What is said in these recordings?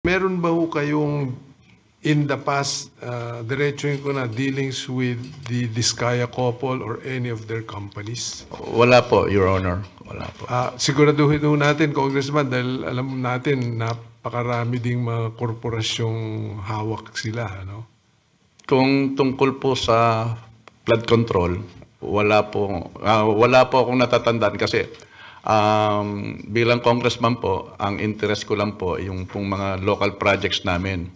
Meron ba ho kayong in the past, diretsuhin ko na, dealings with the Diskaya couple or any of their companies? Wala po, Your Honor. Wala po. Siguraduhin ho natin, Congressman, dahil alam natin napakarami ding mga korporasyong hawak sila. Ano? Kung tungkol po sa flood control, wala po akong natatandaan kasi bilang congressman po, ang interest ko lang po yung pong mga local projects namin.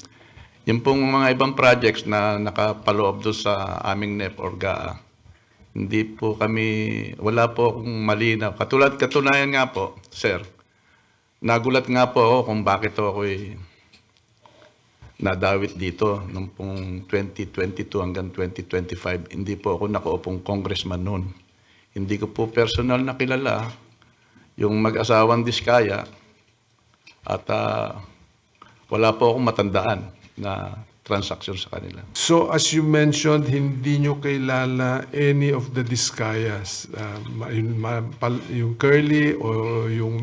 Yung pong mga ibang projects na nakapaloob doon sa aming NEP or GAA, hindi po kami, wala po akong malinaw. Katunayan nga po, sir, nagulat nga po ako kung bakit ako'y nadawit dito noong pong 2022 hanggang 2025. Hindi po ako nakaupong congressman noon. Hindi ko po personal na kilala yung mag-asawang Diskaya at wala po akong matandaan na transaction sa kanila. So as you mentioned, hindi nyo kilala any of the Diskayas, yung Curly o yung...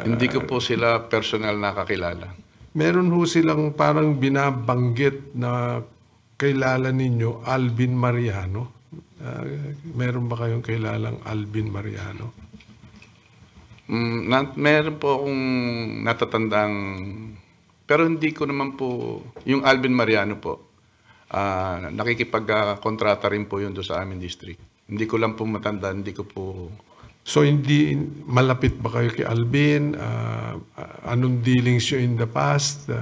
Hindi ko po sila personal nakakilala. Meron ho silang parang binabanggit na kilala ninyo, Alvin Mariano. Meron ba kayong kilalang Alvin Mariano? Meron po akong natatandang, pero hindi ko naman po, yung Alvin Mariano po, nakikipag-kontrata rin po yun doon sa aming district. Hindi ko lang po matanda, hindi ko po... So hindi malapit ba kayo kay Alvin? Anong dealings nyo in the past?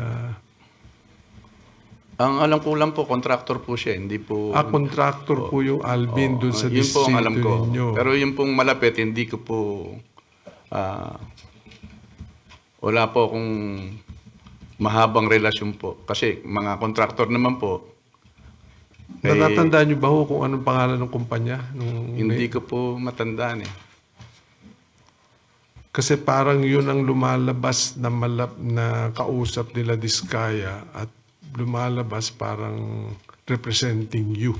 Ang alam ko lang po, contractor po siya, hindi po... Contractor po yung Alvin doon sa yun po ang alam distrito ko. ninyo. Pero yung pong malapit, hindi ko po... wala po akong mahabang relasyon po. Kasi mga contractor naman po. Natatandaan nyo ba ho kung anong pangalan ng kumpanya? Hindi ko po matandaan eh. Kasi parang yun ang lumalabas na kausap nila Diskaya at lumalabas parang representing you.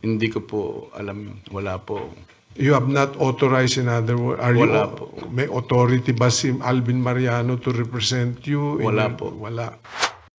Hindi ko po alam yun. Wala po. You have not authorized, in other words, Wala po. May authority ba si Alvin Mariano to represent you? Wala po. Wala.